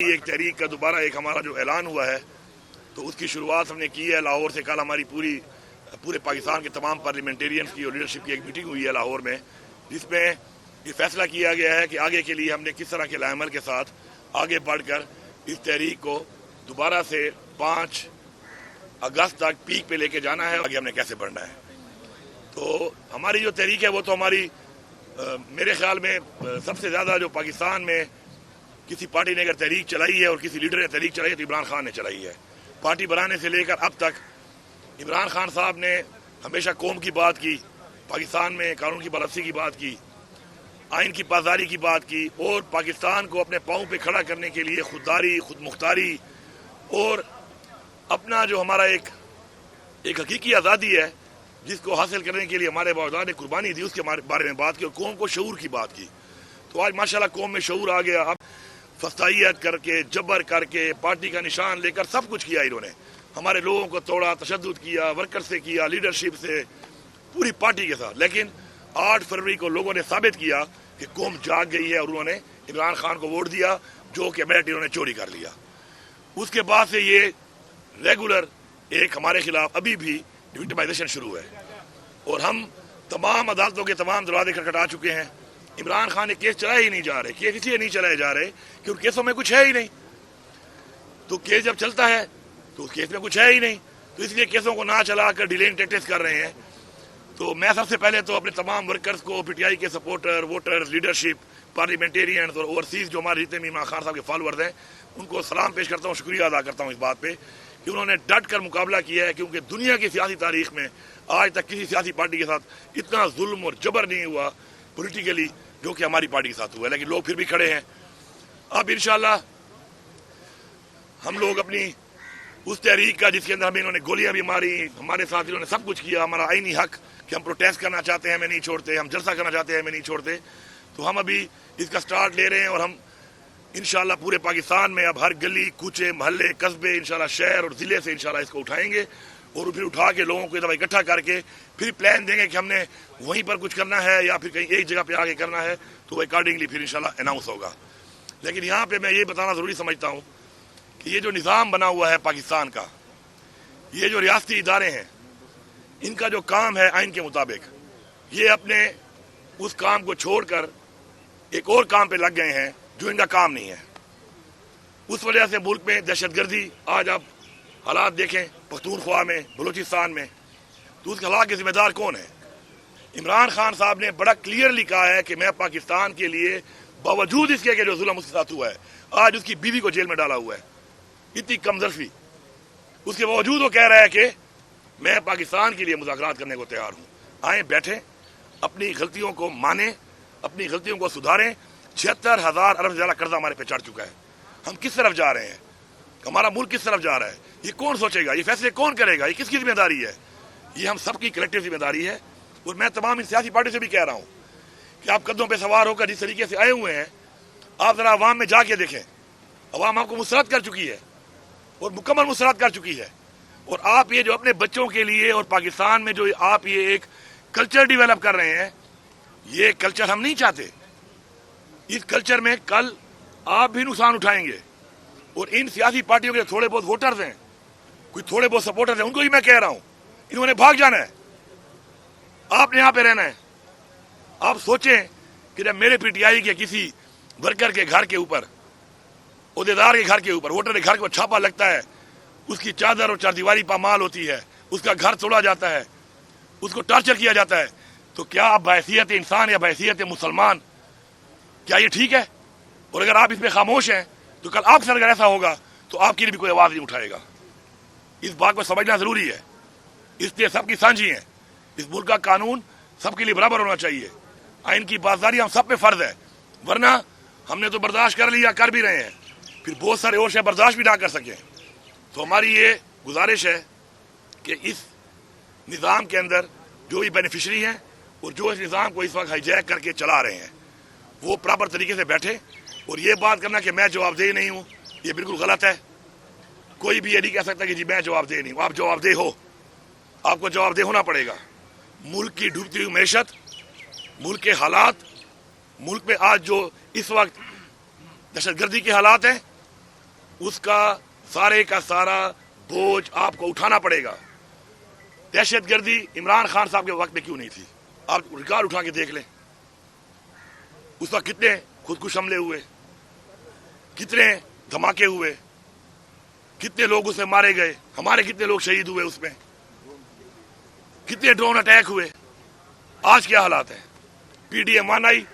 ایک تحریک کا دوبارہ ایک ہمارا جو اعلان ہوا ہے تو اس کی شروعات ہم نے کی ہے لاہور سے۔ کل ہماری پورے پاکستان کے تمام پارلیمنٹیرینز کی اور لیڈرشپ کی ایک میٹنگ ہوئی ہے لاہور میں، جس میں یہ فیصلہ کیا گیا ہے کہ آگے کے لیے ہم نے کس طرح کے عمل کے ساتھ آگے بڑھ کر اس تحریک کو دوبارہ سے 5 اگست تک پیک پہ لے کے جانا ہے، آگے ہم نے کیسے بڑھنا ہے۔ تو ہماری جو تحریک ہے وہ تو ہماری میرے خیال میں سب سے زیادہ جو پاکستان میں کسی پارٹی نے اگر تحریک چلائی ہے اور کسی لیڈر نے تحریک چلائی ہے تو عمران خان نے چلائی ہے۔ پارٹی بنانے سے لے کر اب تک عمران خان صاحب نے ہمیشہ قوم کی بات کی، پاکستان میں قانون کی بالادستی کی بات کی، آئین کی پاسداری کی بات کی، اور پاکستان کو اپنے پاؤں پہ کھڑا کرنے کے لیے خودداری، خود مختاری اور اپنا جو ہمارا ایک حقیقی آزادی ہے جس کو حاصل کرنے کے لیے ہمارے باوجود نے قربانی دی، اس کے بارے میں بات کی اور قوم کو شعور کی بات کی۔ تو آج ماشاءاللہ قوم میں شعور آ گیا، اب فسطائیت کر کے، جبر کر کے، پارٹی کا نشان لے کر سب کچھ کیا انہوں نے، ہمارے لوگوں کو توڑا، تشدد کیا، ورکر سے کیا، لیڈرشپ سے، پوری پارٹی کے ساتھ۔ لیکن 8 فروری کو لوگوں نے ثابت کیا کہ قوم جاگ گئی ہے اور انہوں نے عمران خان کو ووٹ دیا، جو کہ میرٹ انہوں نے چوری کر لیا۔ اس کے بعد سے یہ ریگولر ایک ہمارے خلاف ابھی بھی وکٹمائزیشن شروع ہے، اور ہم تمام عدالتوں کے تمام دروازے کھٹکھٹا چکے ہیں۔ عمران خان نے کیس چلائے ہی نہیں جا رہے، کیس اس لیے نہیں چلائے جا رہے کہ ان کیسوں میں کچھ ہے ہی نہیں۔ تو کیس جب چلتا ہے تو اس کیس میں کچھ ہے ہی نہیں، تو اس لیے کیسوں کو نہ چلا کر ڈیلینگ ٹیکٹکس کر رہے ہیں۔ تو میں سب سے پہلے تو اپنے تمام ورکرز کو، پی ٹی آئی کے سپورٹر، ووٹرز، لیڈرشپ، پارلیمنٹیرینز اور اوورسیز جو ہمارے جتنے بھی عمران خان صاحب کے فالورز ہیں، ان کو سلام پیش کرتا ہوں، شکریہ ادا کرتا ہوں اس بات پہ کہ انہوں نے ڈٹ کر مقابلہ کیا ہے، کیونکہ دنیا کی سیاسی تاریخ میں آج تک کسی سیاسی پارٹی کے ساتھ اتنا ظلم اور جبر نہیں ہوا پولیٹیکلی جو کہ ہماری پارٹی کے ساتھ ہوا ہے۔ لیکن لوگ پھر بھی کھڑے ہیں۔ اب انشاءاللہ ہم لوگ اپنی اس تحریک کا، جس کے اندر ہمیں انہوں نے گولیاں بھی ماری، ہمارے ساتھ انہوں نے سب کچھ کیا، ہمارا آئینی حق کہ ہم پروٹیسٹ کرنا چاہتے ہیں ہمیں نہیں چھوڑتے، ہم جلسہ کرنا چاہتے ہیں ہمیں نہیں چھوڑتے، تو ہم ابھی اس کا سٹارٹ لے رہے ہیں، اور ہم انشاءاللہ پورے پاکستان میں اب ہر گلی، کوچے، محلے، قصبے، انشاءاللہ شہر اور ضلع سے انشاءاللہ اس کو اٹھائیں گے، اور پھر اٹھا کے لوگوں کو ایک دفعہ اکٹھا کر کے پھر پلان دیں گے کہ ہم نے وہیں پر کچھ کرنا ہے یا پھر کہیں ایک جگہ پہ آگے کرنا ہے، تو وہ اکارڈنگلی پھر انشاءاللہ اناؤنس ہوگا۔ لیکن یہاں پہ میں یہ بتانا ضروری سمجھتا ہوں کہ یہ جو نظام بنا ہوا ہے پاکستان کا، یہ جو ریاستی ادارے ہیں، ان کا جو کام ہے آئین کے مطابق، یہ اپنے اس کام کو چھوڑ کر ایک اور کام پہ لگ گئے ہیں جو ان کا کام نہیں ہے۔ اس وجہ سے ملک میں دہشت گردی، آج آپ حالات دیکھیں پختونخوا میں، بلوچستان میں، تو اس کے حالات کے ذمہ دار کون ہیں؟ عمران خان صاحب نے بڑا کلیئرلی کہا ہے کہ میں پاکستان کے لیے باوجود اس کے کہ جو ظلم اس کے ساتھ ہوا ہے، آج اس کی بیوی کو جیل میں ڈالا ہوا ہے، اتنی کمزرفی، اس کے باوجود وہ کہہ رہا ہے کہ میں پاکستان کے لیے مذاکرات کرنے کو تیار ہوں۔ آئیں بیٹھیں، اپنی غلطیوں کو مانیں، اپنی غلطیوں کو سدھاریں۔ 76,000 ارب سے زیادہ قرضہ ہمارے پہ چڑھ چکا ہے، ہم کس طرف جا رہے ہیں، ہمارا ملک کس طرف جا رہا ہے، یہ کون سوچے گا، یہ فیصلے کون کرے گا، یہ کس کی ذمہ داری ہے؟ یہ ہم سب کی کلیکٹیو ذمہ داری ہے۔ اور میں تمام ان سیاسی پارٹیوں سے بھی کہہ رہا ہوں کہ آپ قدموں پہ سوار ہو کر جس طریقے سے آئے ہوئے ہیں، آپ ذرا عوام میں جا کے دیکھیں، عوام آپ کو مسرت کر چکی ہے اور مکمل مسرت کر چکی ہے، اور آپ یہ جو اپنے بچوں کے لیے اور پاکستان میں جو آپ یہ ایک کلچر ڈیولپ کر رہے ہیں، یہ کلچر ہم نہیں چاہتے۔ اس کلچر میں کل آپ بھی نقصان اٹھائیں گے، اور ان سیاسی پارٹیوں کے تھوڑے بہت ووٹرز ہیں، کوئی تھوڑے بہت سپورٹرز ہیں، ان کو ہی میں کہہ رہا ہوں انہوں نے بھاگ جانا ہے، آپ نے یہاں پہ رہنا ہے۔ آپ سوچیں کہ جب میرے پی ٹی آئی کے کسی ورکر کے گھر کے اوپر، عہدیدار کے گھر کے اوپر، ووٹر کے گھر کے اوپر چھاپا لگتا ہے، اس کی چادر اور چاردیواری پامال ہوتی ہے، اس کا گھر توڑا جاتا ہے، اس کو ٹارچر کیا جاتا ہے، تو کیا آپ بحیثیت انسان یا بحیثیت مسلمان کیا یہ ٹھیک ہے؟ اور اگر آپ اس میں خاموش ہیں تو کل آپ سے اگر ایسا ہوگا تو آپ کے لیے بھی کوئی آواز نہیں اٹھائے گا۔ اس بات کو سمجھنا ضروری ہے، اس لیے سب کی سانجھی ہیں، اس ملک کا قانون سب کے لیے برابر ہونا چاہیے، آئین کی پاسداری ہم سب پہ فرض ہے، ورنہ ہم نے تو برداشت کر لیا، کر بھی رہے ہیں، پھر بہت سارے اور شے برداشت بھی نہ کر سکیں۔ تو ہماری یہ گزارش ہے کہ اس نظام کے اندر جو بھی بینیفیشری ہیں اور جو اس نظام کو اس وقت ہائی جیک کر کے چلا رہے ہیں، وہ پراپر طریقے سے بیٹھے، اور یہ بات کرنا کہ میں جواب دہ نہیں ہوں، یہ بالکل غلط ہے۔ کوئی بھی یہ نہیں کہہ سکتا کہ جی میں جواب دہ نہیں ہوں، آپ جواب دہ ہو، آپ کو جواب دہ ہونا پڑے گا۔ ملک کی ڈوبتی ہوئی معیشت، ملک کے حالات، ملک میں آج جو اس وقت دہشت گردی کے حالات ہیں، اس کا سارا بوجھ آپ کو اٹھانا پڑے گا. دہشت گردی عمران خان صاحب کے وقت میں کیوں نہیں تھی؟ آپ ریکارڈ اٹھا کے دیکھ لیں. اس وقت کتنے خودکش حملے ہوئے, کتنے دھماکے ہوئے, کتنے لوگ اس میں مارے گئے, ہمارے کتنے لوگ شہید ہوئے اس میں, کتنے ڈرون اٹیک ہوئے. آج کیا حالات ہیں؟ پی ڈی ایم 1 آئی,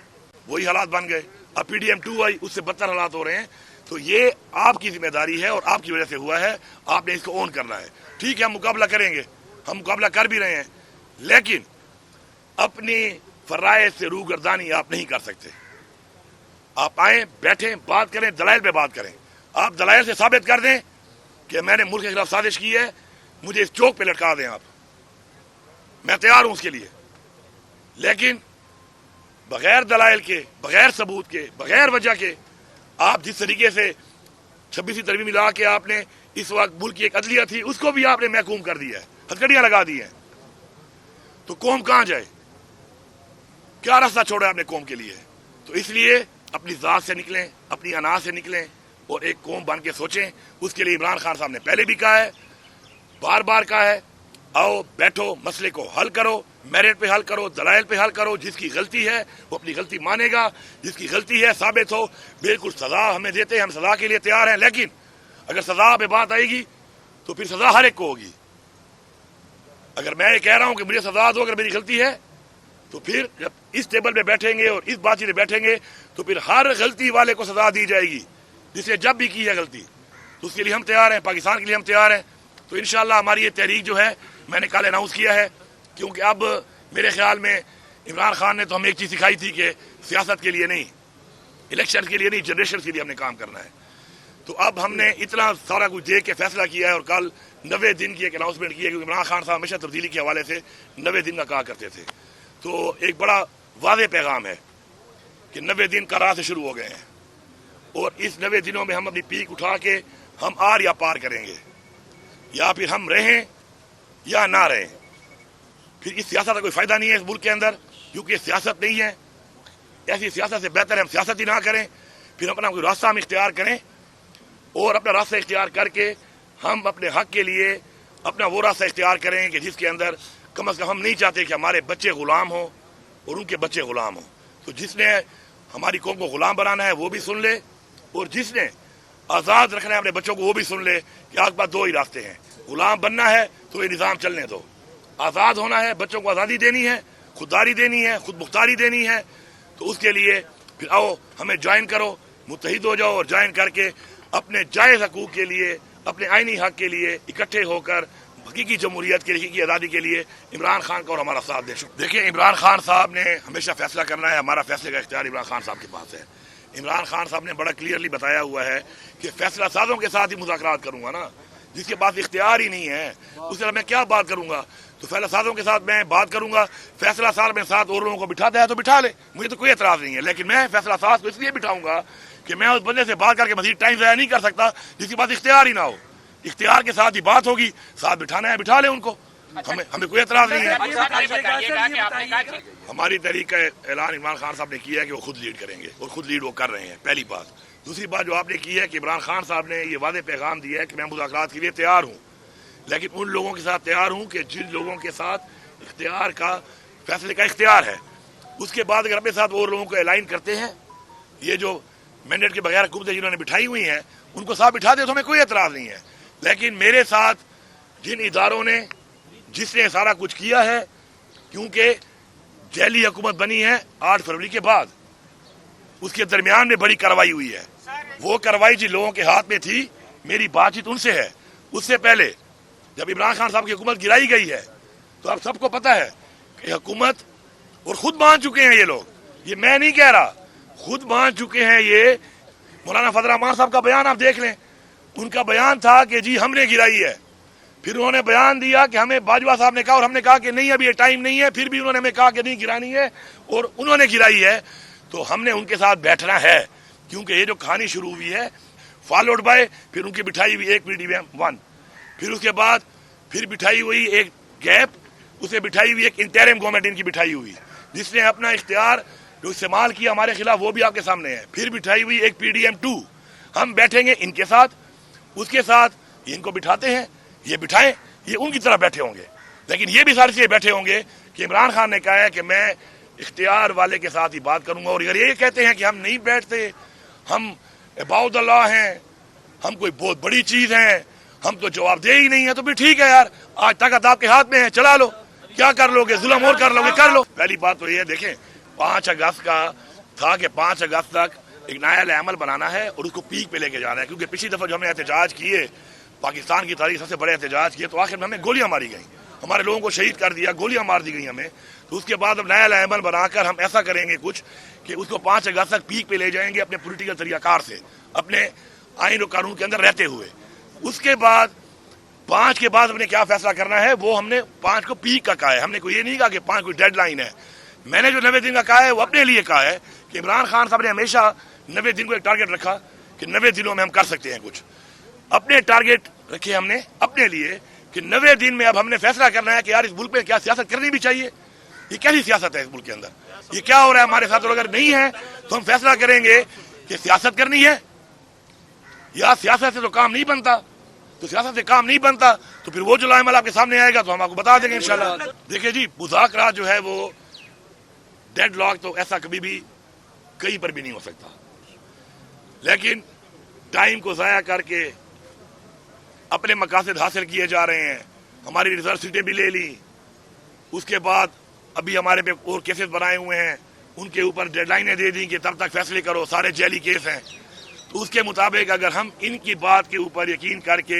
وہی حالات بن گئے. اب پی ڈی ایم 2 آئی, اس سے بدتر حالات ہو رہے ہیں. تو یہ آپ کی ذمہ داری ہے اور آپ کی وجہ سے ہوا ہے. آپ نے اس کو اون کرنا ہے. ٹھیک ہے, ہم مقابلہ کریں گے, ہم مقابلہ کر بھی رہے ہیں, لیکن اپنی فرائض سے روگردانی آپ نہیں کر سکتے. آپ آئیں, بیٹھیں, بات کریں, دلائل پہ بات کریں. آپ دلائل سے ثابت کر دیں کہ میں نے ملک کے خلاف سازش کی ہے, مجھے اس چوک پہ لٹکا دیں آپ, میں تیار ہوں اس کے لیے. لیکن بغیر دلائل کے, بغیر ثبوت کے, بغیر وجہ کے آپ جس طریقے سے 26ویں ترمیم لا کے آپ نے اس وقت ملک کی ایک عدلیہ تھی اس کو بھی آپ نے محکوم کر دیا ہے, ہتھکڑیاں لگا دی ہیں. تو قوم کہاں جائے؟ کیا راستہ چھوڑا آپ نے قوم کے لیے؟ تو اس لیے اپنی ذات سے نکلیں, اپنی انا سے نکلیں اور ایک قوم بن کے سوچیں. اس کے لیے عمران خان صاحب نے پہلے بھی کہا ہے, بار بار کہا ہے, آؤ بیٹھو, مسئلے کو حل کرو, میرٹ پہ حل کرو, دلائل پہ حل کرو. جس کی غلطی ہے وہ اپنی غلطی مانے گا, جس کی غلطی ہے ثابت ہو, بالکل سزا ہمیں دیتے ہیں, ہم سزا کے لیے تیار ہیں. لیکن اگر سزا پہ بات آئے گی تو پھر سزا ہر ایک کو ہوگی. اگر میں یہ کہہ رہا ہوں کہ مجھے سزا دو اگر میری غلطی ہے, تو پھر جب اس ٹیبل پہ بیٹھیں گے اور اس بات چیت پہ بیٹھیں گے تو پھر ہر غلطی والے کو سزا دی جائے گی جس نے جب بھی کی ہے غلطی. تو اس کے لیے ہم تیار ہیں, پاکستان کے لیے ہم تیار ہیں. تو انشاءاللہ ہماری یہ تحریک جو ہے, میں نے کل اناؤنس کیا ہے, کیونکہ اب میرے خیال میں عمران خان نے تو ہمیں ایک چیز سکھائی تھی کہ سیاست کے لیے نہیں, الیکشن کے لیے نہیں, جنریشن کے لیے ہم نے کام کرنا ہے. تو اب ہم نے اتنا سارا کچھ دیکھ کے فیصلہ کیا ہے اور کل 90 دن کی ایک اناؤنسمنٹ کی ہے, کیونکہ عمران خان صاحب ہمیشہ تبدیلی کے حوالے سے 90 دن کا کہا کرتے تھے. تو ایک بڑا واضح پیغام ہے کہ 90 دن کا راہ سے شروع ہو گئے ہیں اور اس 90 دنوں میں ہم اپنی پیک اٹھا کے ہم آر یا پار کریں گے, یا پھر ہم رہیں یا نہ رہیں. پھر اس سیاست کا کوئی فائدہ نہیں ہے اس ملک کے اندر, کیونکہ یہ سیاست نہیں ہے. ایسی سیاست سے بہتر ہے ہم سیاست ہی نہ کریں. پھر اپنا کوئی راستہ ہم اختیار کریں اور اپنا راستہ اختیار کر کے ہم اپنے حق کے لیے اپنا وہ راستہ اختیار کریں کہ جس کے اندر کم از کم ہم نہیں چاہتے کہ ہمارے بچے غلام ہوں اور ان کے بچے غلام ہوں. تو جس نے ہماری قوم کو غلام بنانا ہے وہ بھی سن لے, اور جس نے آزاد رکھنا ہے اپنے بچوں کو وہ بھی سن لے کہ آپ کے پاس 2 ہی راستے ہیں. غلام بننا ہے تو یہ نظام چلنے دو, آزاد ہونا ہے, بچوں کو آزادی دینی ہے, خودداری دینی ہے, خود مختاری دینی ہے. تو اس کے لیے پھر آؤ ہمیں جوائن کرو, متحد ہو جاؤ اور جوائن کر کے اپنے جائز حقوق کے لیے, اپنے آئینی حق کے لیے اکٹھے ہو کر حقیقی جمہوریت کے حقیقی آزادی کے لیے عمران خان کو اور ہمارا ساتھ دیں. دیکھیں, عمران خان صاحب نے ہمیشہ فیصلہ کرنا ہے, ہمارا فیصلے کا اختیار عمران خان صاحب کے پاس ہے. عمران خان صاحب نے بڑا کلیئرلی بتایا ہوا ہے کہ فیصلہ سازوں کے ساتھ ہی مذاکرات کروں گا نا. جس کے پاس اختیار ہی نہیں ہے اس طرح میں کیا بات کروں گا؟ تو فیصلہ سازوں کے ساتھ میں بات کروں گا. فیصلہ ساز میں ساتھ اور لوگوں کو بٹھاتا ہے تو بٹھا لے, مجھے تو کوئی اعتراض نہیں ہے. لیکن میں فیصلہ ساز کو اس لیے بٹھاؤں گا کہ میں اس بندے سے بات کر کے مزید ٹائم ضائع نہیں کر سکتا جس کے پاس اختیار ہی نہ ہو. اختیار کے ساتھ ہی بات ہوگی, ساتھ بٹھانا ہے بٹھا لے ان کو, ہمیں کوئی اعتراض نہیں ہے. ہماری تحریک کا اعلان عمران خان صاحب نے کیا ہے کہ وہ خود لیڈ کریں گے اور خود لیڈ وہ کر رہے ہیں, پہلی بات. دوسری بات جو آپ نے کی ہے کہ عمران خان صاحب نے یہ واضح پیغام دیا ہے کہ میں مذاکرات کے لیے تیار ہوں, لیکن ان لوگوں کے ساتھ تیار ہوں کہ جن لوگوں کے ساتھ اختیار کا, فیصلے کا اختیار ہے. اس کے بعد اگر اپنے ساتھ اور لوگوں کو الائن کرتے ہیں, یہ جو مینڈیٹ کے بغیر حکومتیں جنہوں نے بٹھائی ہوئی ہیں ان کو ساتھ بٹھا دے تو ہمیں کوئی اعتراض نہیں ہے. لیکن میرے ساتھ جن اداروں نے, جس نے سارا کچھ کیا ہے, کیونکہ جیلی حکومت بنی ہے 8 فروری کے بعد, اس کے درمیان میں بڑی کارروائی ہوئی ہے. وہ کارروائی جن لوگوں کے ہاتھ میں تھی, میری بات چیت ان سے ہے. اس سے پہلے جب عمران خان صاحب کی حکومت گرائی گئی ہے تو آپ سب کو پتا ہے کہ حکومت, اور خود مان چکے ہیں یہ لوگ, یہ میں نہیں کہہ رہا, خود مان چکے ہیں یہ. مولانا فضل الرحمان صاحب کا بیان آپ دیکھ لیں, ان کا بیان تھا کہ جی ہم نے گرائی ہے. پھر انہوں نے بیان دیا کہ ہمیں باجوہ صاحب نے کہا اور ہم نے کہا کہ نہیں ابھی یہ ٹائم نہیں ہے, پھر بھی انہوں نے ہمیں کہا کہ نہیں گرانی ہے اور انہوں نے گرائی ہے. تو ہم نے ان کے ساتھ بیٹھنا ہے, کیونکہ یہ جو کہانی شروع ہوئی ہے فالوڈ بائی پھر ان کی بٹھائی ہوئی ایک PDM-1, پھر اس کے بعد پھر بٹھائی ہوئی ایک گیپ, اسے بٹھائی ہوئی ایک انٹرم گورنمنٹ ان کی بٹھائی ہوئی جس نے اپنا اختیار جو استعمال کیا ہمارے خلاف وہ بھی آپ کے سامنے ہے. پھر بٹھائی ہوئی ایک PDM-2, ہم بیٹھیں گے ان کے ساتھ اس کے ساتھ ان کو بٹھاتے ہیں، یہ بٹھائیں، یہ ان کی طرح بیٹھے ہوں گے، لیکن یہ بھی سارے سے بیٹھے ہوں گے کہ عمران خان نے کہا ہے کہ میں اختیار والے کے ساتھ ہی بات کروں گا، اور اگر یہ کہتے ہیں کہ ہم نہیں بیٹھتے، ہم عباد اللہ ہیں، ہم کوئی بہت بڑی چیز ہیں، ہم تو جواب دہ ہی نہیں ہے، تو بھی ٹھیک ہے یار، آج طاقت آپ کے ہاتھ میں ہے، چلا لو، کیا کر لو گے، ظلم اور کر لو گے، کر لو۔ پہلی بات تو یہ دیکھیں 5 اگست کا تھا کہ 5 اگست تک ایک نیا عمل بنانا ہے اور اس کو پیک پہ لے کے جانا ہے، کیونکہ پچھلی دفعہ جو ہم نے احتجاج کیے، پاکستان کی تاریخ سب سے بڑے احتجاج کیے، تو آخر میں ہمیں گولیاں ماری گئیں، ہمارے لوگوں کو شہید کر دیا، گولیاں مار دی گئی ہمیں، تو اس کے بعد اب نیا عمل بنا کر ہم ایسا کریں گے کچھ کہ اس کو 5 اگست تک پیک پہ لے جائیں گے اپنے پولیٹیکل طریقہ کار سے، اپنے آئین و قانون کے اندر رہتے ہوئے۔ اس کے بعد 5 کے بعد ہم نے کیا فیصلہ کرنا ہے، وہ ہم نے 5 کو پیک کا کہا ہے، ہم نے کوئی یہ نہیں کہا کہ 5 کوئی ڈیڈ لائن ہے۔ میں نے جو 90 دن کا کہا ہے وہ اپنے لیے کہا ہے کہ عمران خان صاحب نے ہمیشہ 90 دن کو ایک ٹارگٹ رکھا کہ 90 دنوں میں ہم کر سکتے ہیں کچھ، اپنے ٹارگٹ رکھے ہم نے اپنے لیے کہ 90 دن میں اب ہم نے فیصلہ کرنا ہے کہ یار اس ملک میں کیا سیاست کرنی بھی چاہیے، یہ کیسی سیاست ہے اس ملک کے اندر، یہ کیا ہو رہا ہے ہمارے ساتھ، اور اگر نہیں ہے تو ہم فیصلہ کریں گے کہ سیاست کرنی ہے یا سیاست سے تو کام نہیں بنتا، تو سیاست سے کام نہیں بنتا تو پھر وہ جو عمل آپ کے سامنے آئے گا تو ہم آپ کو بتا دیں گے انشاءاللہ۔ دیکھیں جی، مذاکرات جو ہے وہ ڈیڈ لاک تو ایسا کبھی بھی کہیں پر بھی نہیں ہو سکتا، لیکن ٹائم کو ضائع کر کے اپنے مقاصد حاصل کیے جا رہے ہیں، ہماری ریزرو سیٹیں بھی لے لی، اس کے بعد ابھی ہمارے پہ اور کیسز بنائے ہوئے ہیں، ان کے اوپر ڈیڈ لائنیں دے دیں کہ تب تک فیصلے کرو، سارے جیلی کیس ہیں، تو اس کے مطابق اگر ہم ان کی بات کے اوپر یقین کر کے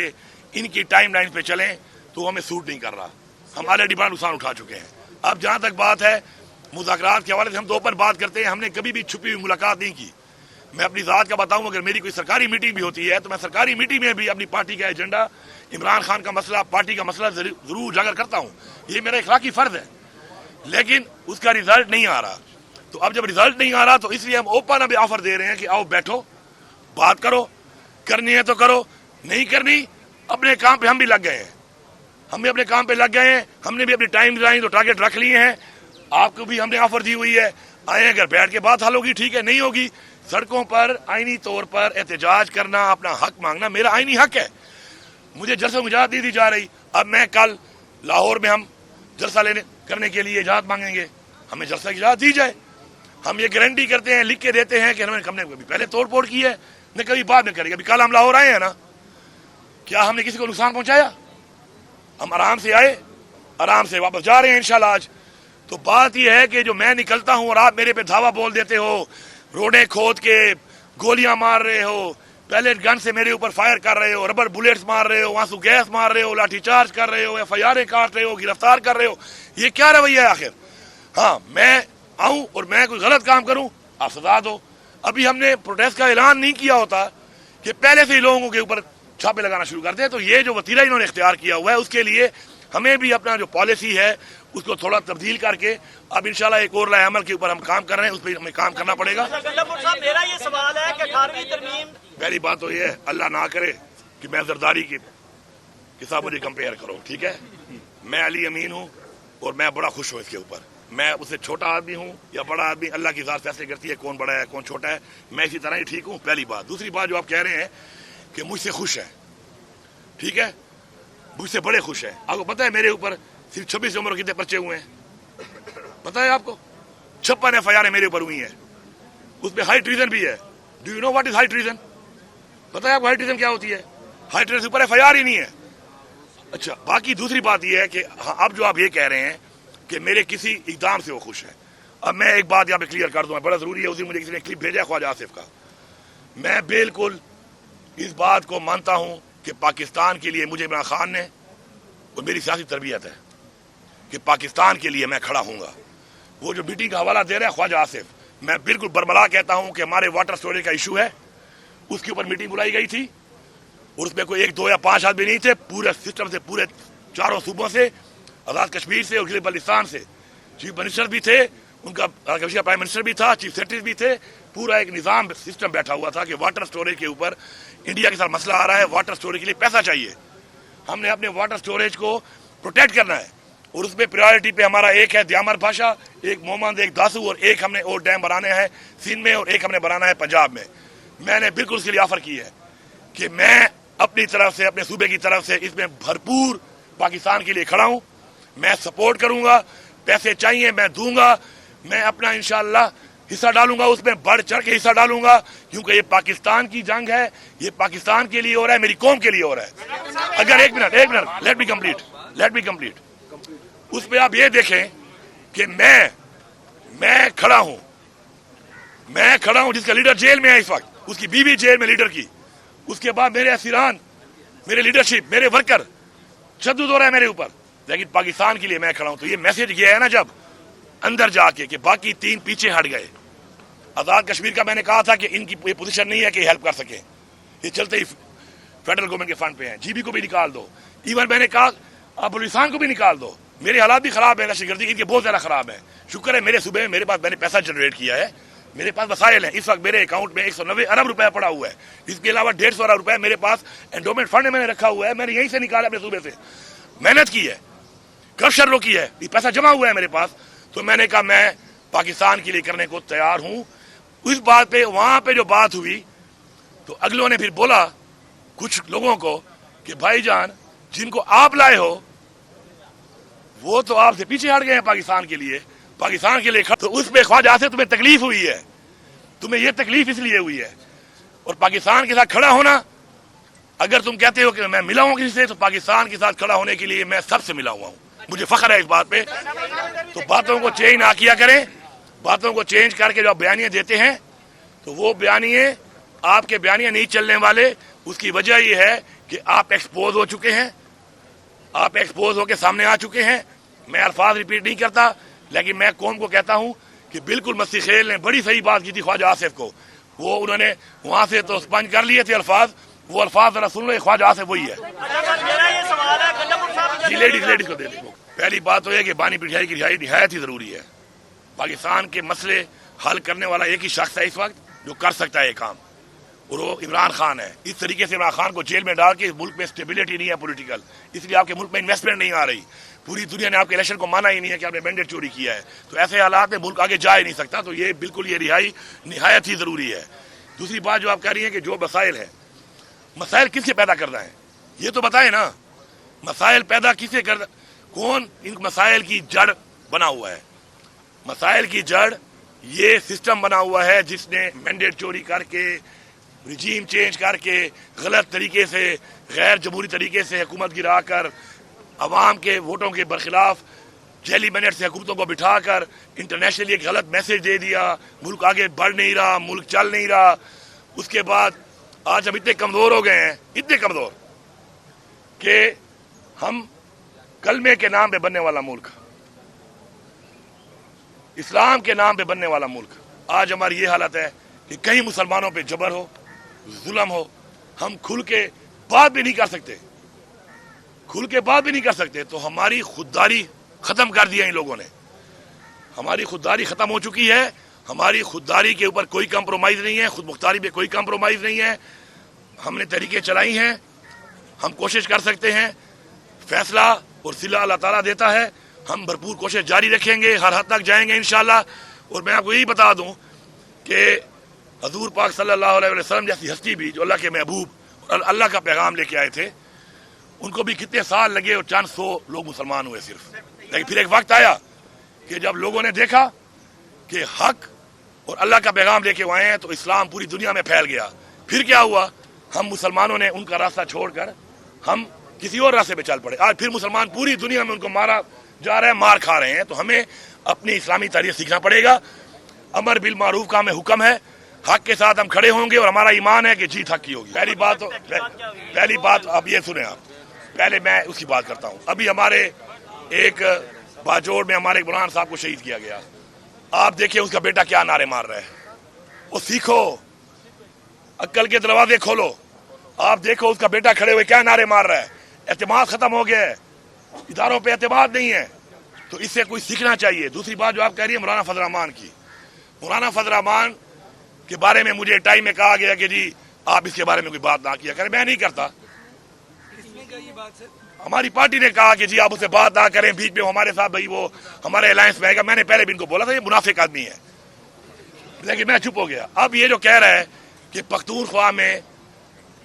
ان کی ٹائم لائن پہ چلیں تو ہمیں سوٹ نہیں کر رہا، ہم آلریڈی بڑا نقصان اٹھا چکے ہیں۔ اب جہاں تک بات ہے مذاکرات کے حوالے سے، ہم دو پر بات کرتے ہیں، ہم نے کبھی بھی چھپی ہوئی ملاقات نہیں کی۔ میں اپنی ذات کا بتاؤں، اگر میری کوئی سرکاری میٹنگ بھی ہوتی ہے تو میں سرکاری میٹنگ میں بھی اپنی پارٹی کا ایجنڈا، عمران خان کا مسئلہ، پارٹی کا مسئلہ ضرور اجاگر کرتا ہوں، یہ میرا اخلاقی فرض ہے، لیکن اس کا رزلٹ نہیں آ رہا۔ تو اب جب رزلٹ نہیں آ رہا تو اس لیے ہم اوپن اب آفر دے رہے ہیں کہ آؤ بیٹھو، بات کرو، کرنی ہے تو کرو، نہیں کرنی اپنے کام پہ ہم بھی لگ گئے ہیں، ہم بھی اپنے کام پہ لگ گئے ہیں، ہم نے بھی اپنی ٹائم لائن اور ٹارگٹ رکھ لیے ہیں، آپ کو بھی ہم نے آفر دی ہوئی ہے، آئیں اگر بیٹھ کے بات حل ہوگی ٹھیک ہے، نہیں ہوگی سڑکوں پر آئینی طور پر احتجاج کرنا، اپنا حق مانگنا میرا آئینی حق ہے، مجھے جلسے میں اجازت نہیں دی جا رہی۔ اب میں کل لاہور میں ہم جلسہ کرنے کے لیے اجازت مانگیں گے، ہمیں جلسہ کی اجازت دی جائے، ہم یہ گارنٹی کرتے ہیں، لکھ کے دیتے ہیں کہ ہم نے کبھی پہلے توڑ پھوڑ کی ہے نہ کبھی بعد میں کریں گے۔ ابھی کل ہم لاہور آئے ہیں نا، کیا ہم نے کسی کو نقصان پہنچایا؟ ہم آرام سے آئے، آرام سے واپس جا رہے ہیں انشاءاللہ آج۔ تو بات یہ ہے کہ جو میں نکلتا ہوں اور آپ میرے پہ دھاوا بول دیتے ہو، روڈیں کھود کے گولیاں مار رہے ہو، پیلیٹ گن سے میرے اوپر فائر کر رہے ہو، ربر بلیٹس مار رہے ہو، آنسو گیس مار رہے ہو، لاٹھی چارج کر رہے ہو، FIR کاٹ رہے ہو، گرفتار کر رہے ہو، یہ کیا رویہ ہے آخر؟ ہاں میں آؤں اور میں کوئی غلط کام کروں آپ سزا دو۔ ابھی ہم نے پروٹیسٹ کا اعلان نہیں کیا ہوتا کہ پہلے سے ہی لوگوں کے اوپر چھاپے لگانا شروع کر دیں، تو یہ جو وتیرہ انہوں نے اختیار کیا ہوا ہے اس کے لیے ہمیں بھی اپنا جو پالیسی ہے اس کو تھوڑا تبدیل کر کے اب انشاءاللہ ایک اور عمل کے اوپر ہم کام کر رہے ہیں، اس پہ ہمیں کام کرنا پڑے گا۔ میرا یہ سوال ہے کہ 18ویں ترمیم، پہلی بات تو یہ ہے اللہ نہ کرے کہ میں زرداری کی ساتھ مجھے کمپیئر کرو، ٹھیک ہے؟ میں علی امین ہوں اور میں بڑا خوش ہوں اس کے اوپر، میں اس سے چھوٹا آدمی ہوں یا بڑا آدمی، اللہ کی ذات فیصلے کرتی ہے کون بڑا ہے کون چھوٹا ہے، میں اسی طرح ہی ٹھیک ہوں، پہلی بات۔ دوسری بات جو آپ کہہ رہے ہیں کہ مجھ سے خوش ہے، ٹھیک ہے، مجھ سے بڑے خوش ہیں۔ آپ کو پتہ ہے میرے اوپر صرف 26 عمر کتنے پرچے ہوئے ہیں پتہ ہے آپ کو؟ 56 FIR میرے اوپر ہوئی ہیں، اس میں ہائی ٹریزن بھی ہے۔ Do you know what is high treason? پتہ ہے آپ کو ہائی ٹریزن کیا ہوتی ہے؟ ہائی ٹریزن سے اوپر FIR ہی نہیں ہے۔ اچھا، باقی دوسری بات یہ ہے کہ اب جو آپ یہ کہہ رہے ہیں کہ میرے کسی اقدام سے وہ خوش ہیں، اب میں ایک بات یہاں پہ کلیئر کر دوں، بڑا ضروری ہے، اسی مجھے کسی نے کلپ بھیجا ہے خواجہ آصف کا، میں بالکل اس بات کو مانتا ہوں کہ پاکستان کے لیے مجھے عمران خان نے اور میری سیاسی تربیت ہے کہ پاکستان کے لیے میں کھڑا ہوں گا۔ وہ جو میٹنگ کا حوالہ دے رہا ہے خواجہ آصف، میں بالکل برملا کہتا ہوں کہ ہمارے واٹر سٹوریج کا ایشو ہے، اس کے اوپر میٹنگ بلائی گئی تھی اور اس میں کوئی 1 2 یا 5 آدمی نہیں تھے، پورے سسٹم سے، پورے 4 صوبوں سے، آزاد کشمیر سے اور گلگت بلتستان سے، چیف منسٹر بھی تھے، ان کا پرائم منسٹر بھی تھا، چیف سیکرٹری بھی تھے، پورا ایک نظام سسٹم بیٹھا ہوا تھا کہ واٹر سٹوریج کے اوپر انڈیا کے ساتھ مسئلہ آ رہا ہے، واٹر سٹوریج کے لیے پیسہ چاہیے، ہم نے اپنے واٹر سٹوریج کو پروٹیکٹ کرنا ہے، اور اس میں پریورٹی پہ ہمارا ایک ہے دیامر بھاشا، ایک مومند، ایک داسو، اور ایک ہم نے اور ڈیم بنانا ہے سندھ میں اور ایک ہم نے بنانا ہے پنجاب میں۔ میں نے بالکل اس کے لیے آفر کی ہے کہ میں اپنی طرف سے اپنے صوبے کی طرف سے اس میں بھرپور پاکستان کے لیے کھڑا ہوں. میں سپورٹ کروں گا, پیسے چاہیے میں دوں گا, میں اپنا انشاءاللہ حصہ ڈالوں گا, اس میں بڑھ چڑھ کے حصہ ڈالوں گا, کیونکہ یہ پاکستان کی جنگ ہے, یہ پاکستان کے لیے ہو رہا ہے, میری قوم کے لیے ہو رہا ہے. اگر ایک منٹ لیٹ می کمپلیٹ. اس پہ آپ یہ دیکھیں کہ میں کھڑا ہوں جس کا لیڈر جیل میں ہے اس وقت, اس کی بیوی جیل میں لیڈر کی, اس کے بعد میرے اسیران, میرے لیڈرشپ, میرے ورکر تشدد ہو رہا ہے میرے اوپر, لیکن پاکستان کے لیے میں کھڑا ہوں. تو یہ میسج گیا ہے نا جب اندر جا کے کہ باقی 3 پیچھے ہٹ گئے. آزاد کشمیر کا میں نے کہا تھا کہ ان کی پوزیشن نہیں ہے کہ ہیلپ کر سکیں, یہ چلتے ہی فیڈرل گورنمنٹ کے فنڈ پہ ہیں. جی بی کو بھی نکال دو, ایون میں نے کہا آپ بلوچستان کو بھی نکال دو. میرے حالات بھی خراب ہیں دہشت گردی, ان کے بہت زیادہ خراب ہیں. شکر ہے میرے صوبے میں میرے پاس میں نے پیسہ جنریٹ کیا ہے, میرے پاس وسائل ہیں. اس وقت میرے اکاؤنٹ میں 190 ارب روپے پڑا ہوا ہے. اس کے علاوہ 150 ارب روپے میرے پاس انڈومنٹ فنڈ میں نے رکھا ہوا ہے. میں نے یہیں سے نکالا اپنے صوبے سے, محنت کی ہے, کرپشن روکی ہے, یہ پیسہ جمع ہوا ہے میرے پاس. تو میں نے کہا میں پاکستان کے لیے کرنے کو تیار ہوں. اس بات پہ وہاں پہ جو بات ہوئی تو اگلوں نے پھر بولا کچھ لوگوں کو کہ بھائی جان جن کو آپ لائے ہو وہ تو آپ سے پیچھے ہٹ گئے ہیں پاکستان کے لیے تو اس پہ خواجہ سے تمہیں تکلیف ہوئی ہے, تمہیں یہ تکلیف اس لیے ہوئی ہے. اور پاکستان کے ساتھ کھڑا ہونا, اگر تم کہتے ہو کہ میں ملا ہوں کسی سے, تو پاکستان کے ساتھ کھڑا ہونے کے لیے میں سب سے ملا ہوا ہوں, مجھے فخر ہے اس بات پہ. تو باتوں کو چینج نہ کیا کریں, باتوں کو چینج کر کے جو آپ بیانیے دیتے ہیں تو وہ بیانیے آپ کے بیانیے نہیں چلنے والے. اس کی وجہ یہ ہے کہ آپ ایکسپوز ہو چکے ہیں, آپ ایکسپوز ہو کے سامنے آ چکے ہیں. میں الفاظ ریپیٹ نہیں کرتا, لیکن میں قوم کو کہتا ہوں کہ بالکل مسیح خیل نے بڑی صحیح بات کی تھی خواجہ آصف کو. وہ انہوں نے وہاں سے تو اسپنج کر لیے تھے الفاظ, وہ الفاظ ذرا سن لو, خواجہ آصف وہی ہے. جی لیڈیز کو دے دیں. پہلی بات تو یہ کہ بانی پٹھائی کی رہائی نہایت ہی ضروری ہے. پاکستان کے مسئلے حل کرنے والا ایک ہی شخص ہے اس وقت جو کر سکتا ہے یہ کام, اور وہ عمران خان ہے. اس طریقے سے عمران خان کو جیل میں ڈال کے ملک میں اسٹیبلٹی نہیں ہے پولیٹیکل, اس لیے آپ کے ملک میں انویسٹمنٹ نہیں آ رہی. پوری دنیا نے آپ کے الیکشن کو مانا ہی نہیں ہے کہ آپ نے مینڈیٹ چوری کیا ہے. تو ایسے حالات میں ملک آگے جا ہی نہیں سکتا. تو یہ بالکل یہ رہائی نہایت ہی ضروری ہے. دوسری بات جو آپ کہہ رہی ہیں کہ جو مسائل ہیں, مسائل کس سے پیدا کرنا ہے یہ تو بتائیں نا. مسائل پیدا کس سے کرنا, کون ان مسائل کی جڑ بنا ہوا ہے؟ مسائل کی جڑ یہ سسٹم بنا ہوا ہے جس نے مینڈیٹ چوری کر کے, رجیم چینج کر کے, غلط طریقے سے, غیر جمہوری طریقے سے حکومت گرا کر, عوام کے ووٹوں کے برخلاف جیلی مینٹ سے حکومتوں کو بٹھا کر انٹرنیشنلی ایک غلط میسج دے دیا. ملک آگے بڑھ نہیں رہا, ملک چل نہیں رہا. اس کے بعد آج ہم اتنے کمزور ہو گئے ہیں, اتنے کمزور کہ ہم کلمے کے نام پہ بننے والا ملک, اسلام کے نام پہ بننے والا ملک, آج ہماری یہ حالت ہے کہ کہیں مسلمانوں پہ جبر ہو, ظلم ہو, ہم کھل کے بات بھی نہیں کر سکتے. تو ہماری خودداری ختم کر دیا ان لوگوں نے, ہماری خودداری ختم ہو چکی ہے. ہماری خودداری کے اوپر کوئی کمپرومائز نہیں ہے, خود مختاری پہ کوئی کمپرومائز نہیں ہے. ہم نے طریقے چلائی ہیں, ہم کوشش کر سکتے ہیں, فیصلہ اور صلہ اللہ تعالیٰ دیتا ہے. ہم بھرپور کوشش جاری رکھیں گے, ہر حد تک جائیں گے انشاءاللہ. اور میں آپ کو یہی بتا دوں کہ حضور پاک صلی اللہ علیہ وسلم جیسی ہستی بھی جو اللہ کے محبوب اور اللہ کا پیغام لے کے آئے تھے, ان کو بھی کتنے سال لگے اور چند سو لوگ مسلمان ہوئے صرف. لیکن پھر ایک وقت آیا کہ جب لوگوں نے دیکھا کہ حق اور اللہ کا پیغام لے کے آئے ہیں تو اسلام پوری دنیا میں پھیل گیا. پھر کیا ہوا, ہم مسلمانوں نے ان کا راستہ چھوڑ کر ہم کسی اور راستے پہ چل پڑے. آج پھر مسلمان پوری دنیا میں ان کو مارا جا رہے ہیں, مار کھا رہے ہیں. تو ہمیں اپنی اسلامی تاریخ سیکھنا پڑے گا. امر بالمعروف کا ہمیں حکم ہے, حق کے ساتھ ہم کھڑے ہوں گے اور ہمارا ایمان ہے کہ جیت حق کی ہوگی. پہلی بات اب یہ سنیں آپ, پہلے میں اس کی بات کرتا ہوں. ابھی ہمارے ایک باجوڑ میں ہمارے ایک مولانا صاحب کو شہید کیا گیا. آپ دیکھیں اس کا بیٹا کیا نعرے مار رہا ہے. وہ سیکھو, عقل کے دروازے کھولو. آپ دیکھو اس کا بیٹا کھڑے ہوئے کیا نعرے مار رہا ہے. اعتماد ختم ہو گیا ہے, اداروں پہ اعتماد نہیں ہے. تو اس سے کوئی سیکھنا چاہیے. دوسری بات جو آپ کہہ رہی ہیں مولانا فضل الرحمان کی, مولانا فضل الرحمان کے بارے میں مجھے ٹائم میں کہا گیا کہ جی آپ اس کے بارے میں کوئی بات نہ کیا کریں. میں نہیں کرتا. ہماری پارٹی نے کہا کہ جی آپ اسے بات نہ کریں, بیچ میں ہمارے ساتھ بھائی وہ ہمارے الائنس میں آئے گا. میں نے پہلے بھی ان کو بولا تھا یہ منافق آدمی ہے, لیکن میں چپ ہو گیا. اب یہ جو کہہ رہا ہے کہ پختونخوا میں